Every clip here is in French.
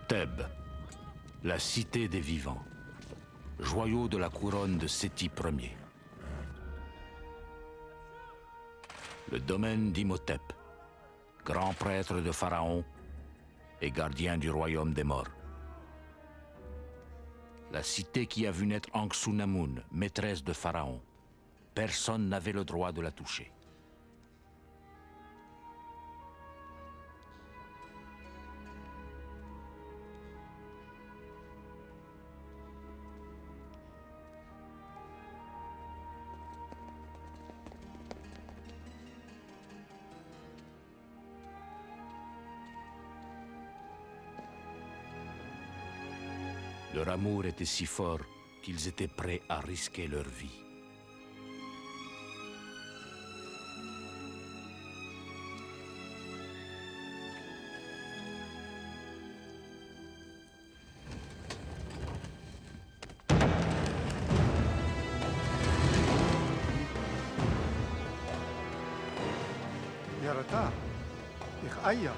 Thèbes, la cité des vivants, joyau de la couronne de Séti Ier. Le domaine d'Imhotep, grand prêtre de Pharaon et gardien du royaume des morts. La cité qui a vu naître Anck-Su-Namun, maîtresse de Pharaon. Personne n'avait le droit de la toucher. Leur amour était si fort qu'ils étaient prêts à risquer leur vie. يارتا إخ أيا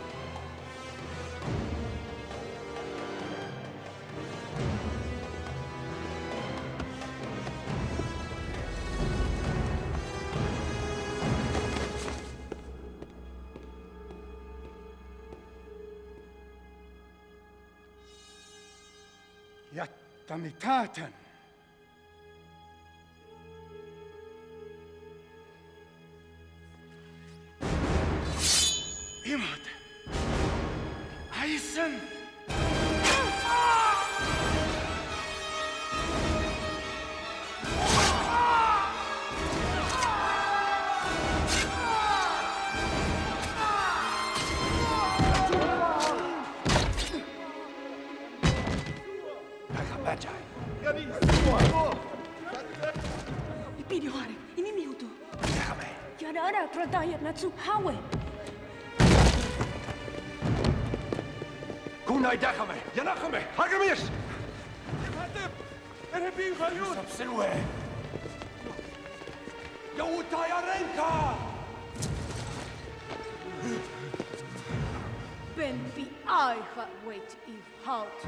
يتمتاتا إمهد عيسن Ipidioare, inimiuto. Yara tradayat natsu hawe. كونا يدخمه ينخمه هاجميش هاتف ارهبين خيوط سبسلوه يوتا يا رينكا Ben vi aiga wait if halt.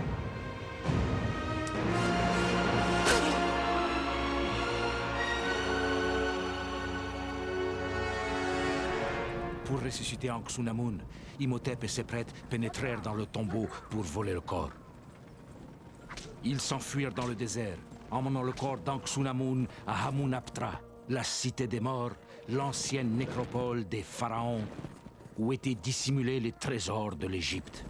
Pour ressusciter Anck-Su-Namun, Imhotep et ses prêtres pénétrèrent dans le tombeau pour voler le corps. Ils s'enfuirent dans le désert, emmenant le corps d'Anck-Su-Namun à Hamunaptra, la cité des morts, l'ancienne nécropole des pharaons, où étaient dissimulés les trésors de l'Égypte.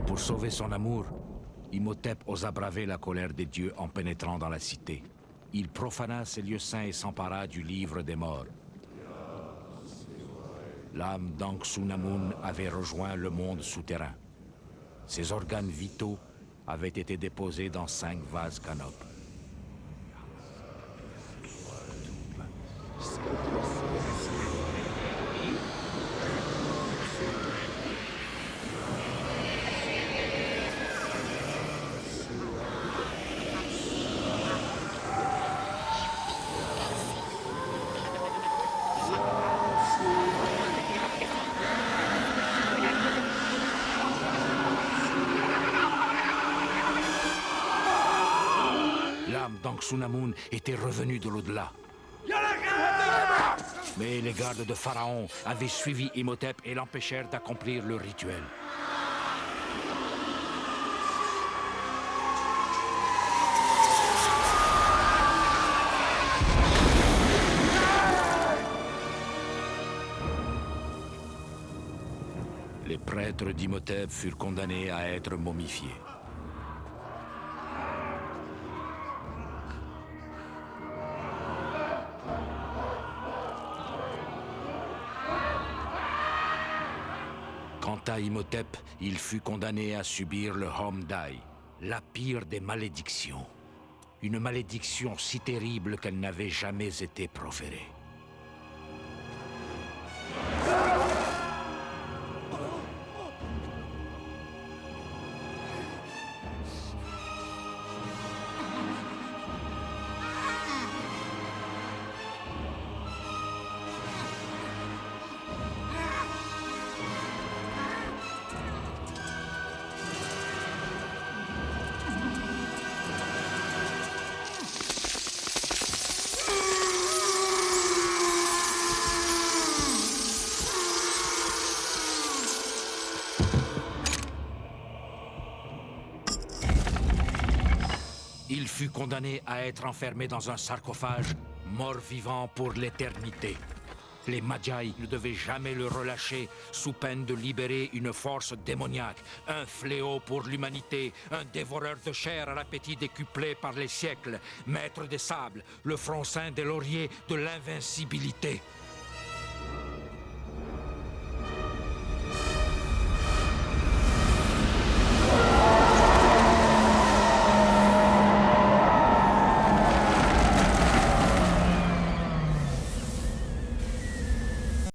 Pour sauver son amour, Imhotep osa braver la colère des dieux en pénétrant dans la cité. Il profana ces lieux saints et s'empara du livre des morts. L'âme d'Anck-Su-Namun avait rejoint le monde souterrain. Ses organes vitaux avaient été déposés dans 5 vases canopes. L'âme d'Anck-Su-Namun était revenue de l'au-delà. Mais les gardes de Pharaon avaient suivi Imhotep et l'empêchèrent d'accomplir le rituel. Les prêtres d'Imhotep furent condamnés à être momifiés. Quant à Imhotep, il fut condamné à subir le Homdai, la pire des malédictions. Une malédiction si terrible qu'elle n'avait jamais été proférée. fut condamné à être enfermé dans un sarcophage, mort-vivant pour l'éternité. Les Medjay ne devaient jamais le relâcher, sous peine de libérer une force démoniaque, un fléau pour l'humanité, un dévoreur de chair à l'appétit décuplé par les siècles, maître des sables, le front saint des lauriers de l'invincibilité.